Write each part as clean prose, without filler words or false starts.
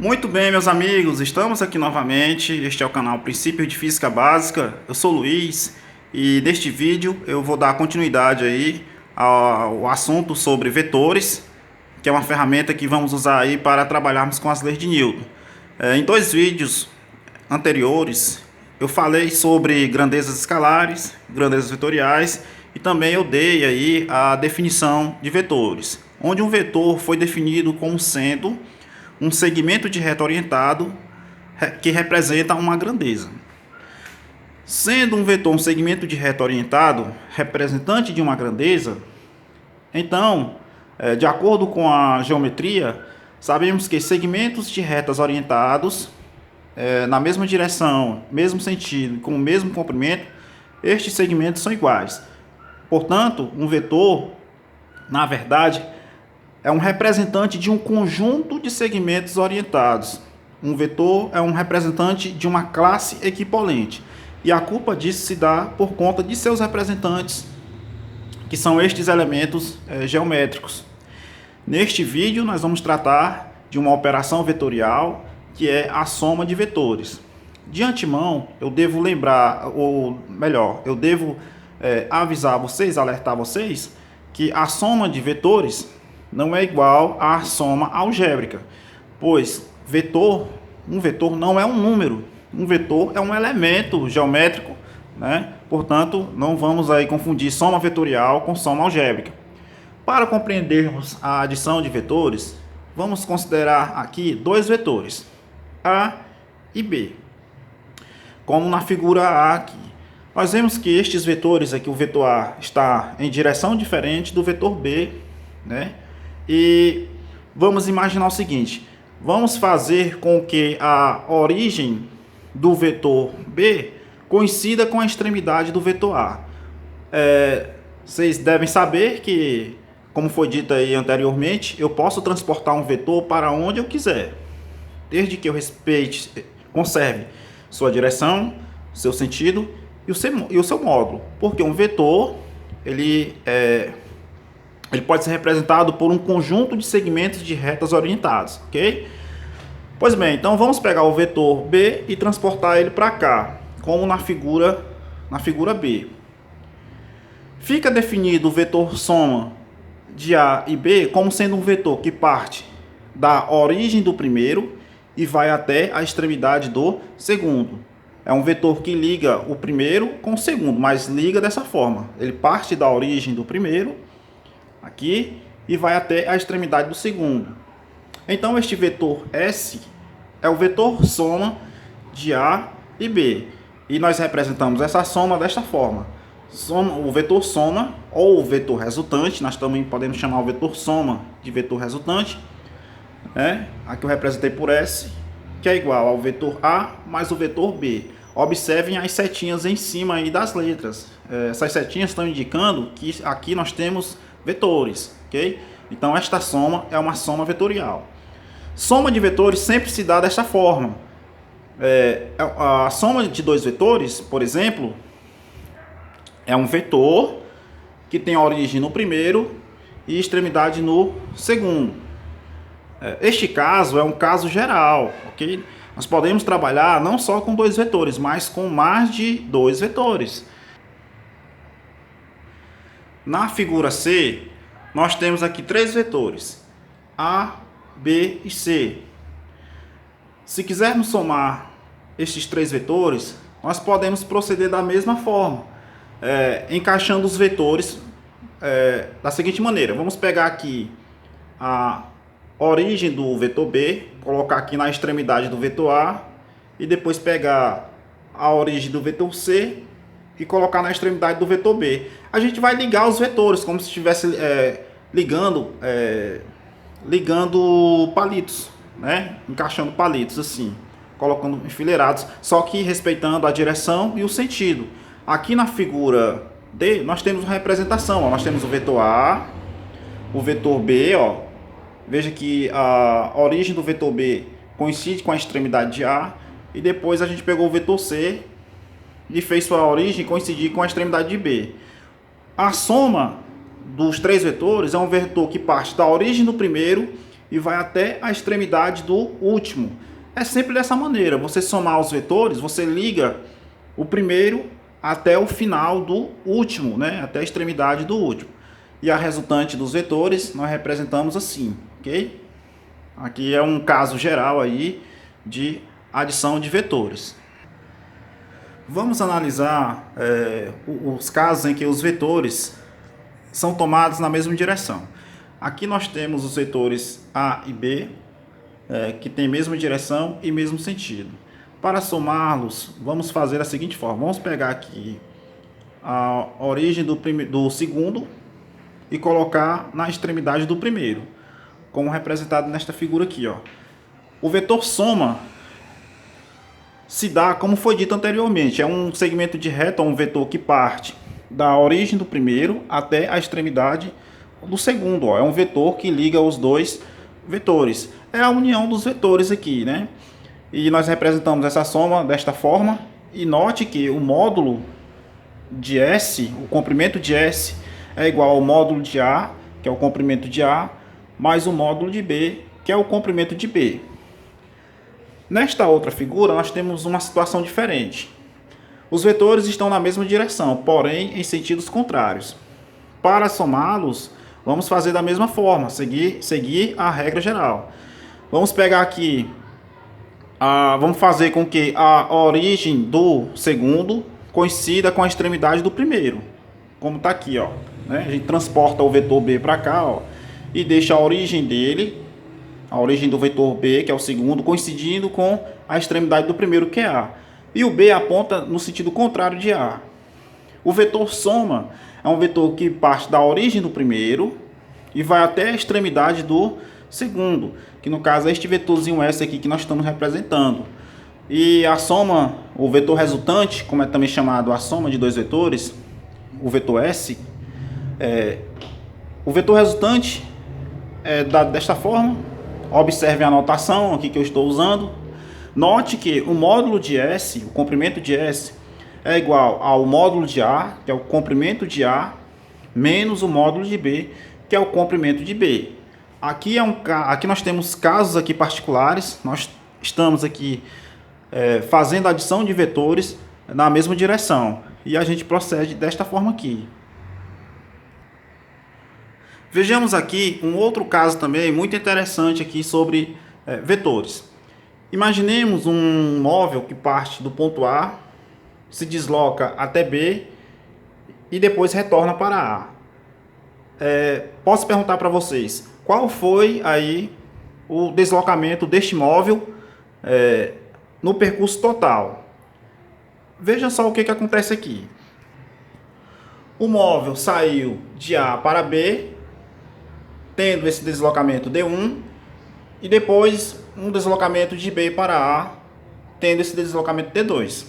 Muito bem, meus amigos, estamos aqui novamente. Este é o canal Princípios de Física Básica. Eu sou o Luiz e neste vídeo eu vou dar continuidade aí ao assunto sobre vetores, que é uma ferramenta que vamos usar aí para trabalharmos com as leis de Newton. Em dois vídeos anteriores eu falei sobre grandezas escalares, grandezas vetoriais e também eu dei aí a definição de vetores, onde um vetor foi definido como sendo um segmento de reta orientado que representa uma grandeza. Sendo um vetor um segmento de reta orientado representante de uma grandeza, então, de acordo com a geometria, sabemos que segmentos de retas orientados na mesma direção, mesmo sentido, com o mesmo comprimento, estes segmentos são iguais. Portanto, um vetor, na verdade, é um representante de um conjunto de segmentos orientados. Um vetor é um representante de uma classe equipolente. E a culpa disso se dá por conta de seus representantes, que são estes elementos geométricos. Neste vídeo, nós vamos tratar de uma operação vetorial, que é a soma de vetores. De antemão, eu devo lembrar, ou melhor, eu devo avisar vocês, alertar vocês, que a soma de vetores não é igual à soma algébrica, pois um vetor não é um número, um vetor é um elemento geométrico, né? Portanto, não vamos aí confundir soma vetorial com soma algébrica. Para compreendermos a adição de vetores, vamos considerar aqui dois vetores, A e B. Como na figura A aqui. Nós vemos que estes vetores aqui, o vetor A está em direção diferente do vetor B, né? E vamos imaginar o seguinte: vamos fazer com que a origem do vetor B coincida com a extremidade do vetor A. Vocês devem saber que, como foi dito aí anteriormente, eu posso transportar um vetor para onde eu quiser, desde que eu conserve sua direção, seu sentido e o seu módulo, porque um vetor ele pode ser representado por um conjunto de segmentos de retas orientadas, ok? Pois bem, então vamos pegar o vetor B e transportar ele para cá, como na figura B. Fica definido o vetor soma de A e B como sendo um vetor que parte da origem do primeiro e vai até a extremidade do segundo. É um vetor que liga o primeiro com o segundo, mas liga dessa forma. Ele parte da origem do primeiro, aqui, e vai até a extremidade do segundo. Então, este vetor S é o vetor soma de A e B. E nós representamos essa soma desta forma. O vetor soma, ou o vetor resultante, nós também podemos chamar o vetor soma de vetor resultante, né? Aqui eu representei por S, que é igual ao vetor A mais o vetor B. Observem as setinhas em cima aí das letras. Essas setinhas estão indicando que aqui nós temos vetores, ok? Então esta soma é uma soma vetorial. Soma de vetores sempre se dá desta forma. A soma de dois vetores, por exemplo, é um vetor que tem origem no primeiro e extremidade no segundo. Este caso é um caso geral, ok? Nós podemos trabalhar não só com dois vetores, mas com mais de dois vetores. Na figura C, nós temos aqui três vetores, A, B e C. Se quisermos somar estes três vetores, nós podemos proceder da mesma forma, encaixando os vetores da seguinte maneira. Vamos pegar aqui a origem do vetor B, colocar aqui na extremidade do vetor A, e depois pegar a origem do vetor C e colocar na extremidade do vetor B. A gente vai ligar os vetores como se estivesse ligando palitos, né? Encaixando palitos assim, colocando enfileirados, só que respeitando a direção e o sentido. Aqui na figura D nós temos uma representação, ó. Nós temos o vetor A, o vetor B, ó. Veja que a origem do vetor B coincide com a extremidade de A, e depois a gente pegou o vetor C e fez sua origem coincidir com a extremidade de B. A soma dos três vetores é um vetor que parte da origem do primeiro e vai até a extremidade do último. É sempre dessa maneira, você somar os vetores, você liga o primeiro até o final do último, né? Até a extremidade do último. E a resultante dos vetores nós representamos assim, ok? Aqui é um caso geral aí de adição de vetores. Vamos analisar os casos em que os vetores são tomados na mesma direção. Aqui nós temos os vetores A e B, que têm mesma direção e mesmo sentido. Para somá-los, vamos fazer da seguinte forma. Vamos pegar aqui a origem do segundo e colocar na extremidade do primeiro, como representado nesta figura aqui, ó. O vetor soma se dá, como foi dito anteriormente, é um segmento de reta, um vetor que parte da origem do primeiro até a extremidade do segundo, ó. É um vetor que liga os dois vetores. É a união dos vetores aqui, né? E nós representamos essa soma desta forma. E note que o módulo de S, o comprimento de S, é igual ao módulo de A, que é o comprimento de A, mais o módulo de B, que é o comprimento de B. Nesta outra figura, nós temos uma situação diferente. Os vetores estão na mesma direção, porém em sentidos contrários. Para somá-los, vamos fazer da mesma forma, seguir a regra geral. Vamos pegar aqui, vamos fazer com que a origem do segundo coincida com a extremidade do primeiro, como está aqui, ó, né? A gente transporta o vetor B para cá, ó, e deixa a origem dele, a origem do vetor B, que é o segundo, coincidindo com a extremidade do primeiro, que é A. E o B aponta no sentido contrário de A. O vetor soma é um vetor que parte da origem do primeiro e vai até a extremidade do segundo, que no caso é este vetorzinho S aqui que nós estamos representando. E a soma, o vetor resultante, como é também chamado a soma de dois vetores, o vetor S, o vetor resultante é desta forma. Observe a anotação aqui que eu estou usando. Note que o módulo de S, o comprimento de S, é igual ao módulo de A, que é o comprimento de A, menos o módulo de B, que é o comprimento de B. Aqui nós temos casos aqui particulares. Nós estamos aqui fazendo adição de vetores na mesma direção. E a gente procede desta forma aqui. Vejamos aqui um outro caso também muito interessante aqui sobre vetores. Imaginemos um móvel que parte do ponto A, se desloca até B e depois retorna para A. Posso perguntar para vocês, qual foi aí o deslocamento deste móvel no percurso total? Veja só o que acontece aqui. O móvel saiu de A para B, tendo esse deslocamento D1, e depois um deslocamento de B para A, tendo esse deslocamento D2.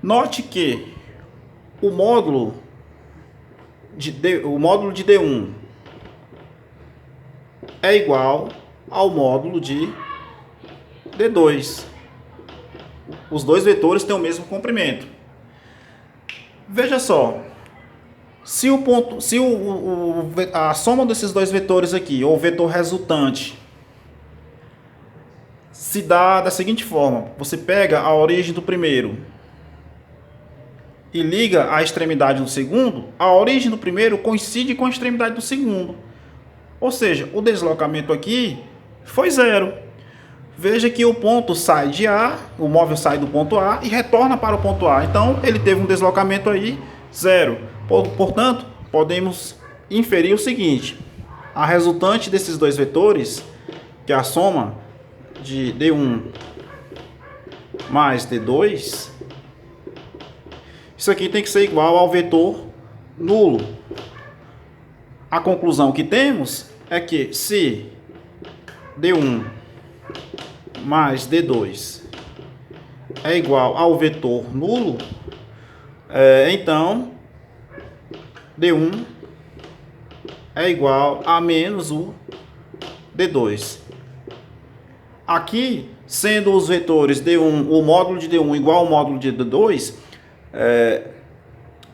Note que o módulo de D1 é igual ao módulo de D2. Os dois vetores têm o mesmo comprimento. Veja só. Se a soma desses dois vetores aqui, ou o vetor resultante, se dá da seguinte forma: você pega a origem do primeiro e liga a extremidade do segundo, a origem do primeiro coincide com a extremidade do segundo. Ou seja, o deslocamento aqui foi zero. Veja que o ponto sai de A, o móvel sai do ponto A e retorna para o ponto A. Então, ele teve um deslocamento aí zero. Portanto, podemos inferir o seguinte: a resultante desses dois vetores, que é a soma de D1 mais D2, isso aqui tem que ser igual ao vetor nulo. A conclusão que temos é que se D1 mais D2 é igual ao vetor nulo, então D1 é igual a menos o D2. Aqui, sendo os vetores D1, o módulo de D1 igual ao módulo de D2,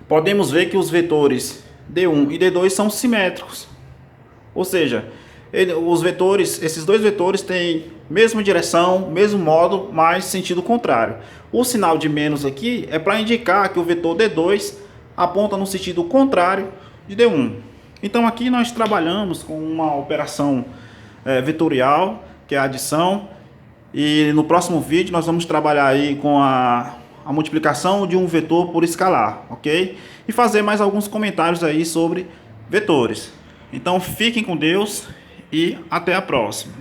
podemos ver que os vetores D1 e D2 são simétricos. Ou seja, os vetores, esses dois vetores têm mesma direção, mesmo modo, mas sentido contrário. O sinal de menos aqui é para indicar que o vetor D2 aponta no sentido contrário de D1. Então aqui nós trabalhamos com uma operação vetorial, que é a adição, e no próximo vídeo nós vamos trabalhar aí com a multiplicação de um vetor por escalar, ok? E fazer mais alguns comentários aí sobre vetores. Então fiquem com Deus e até a próxima.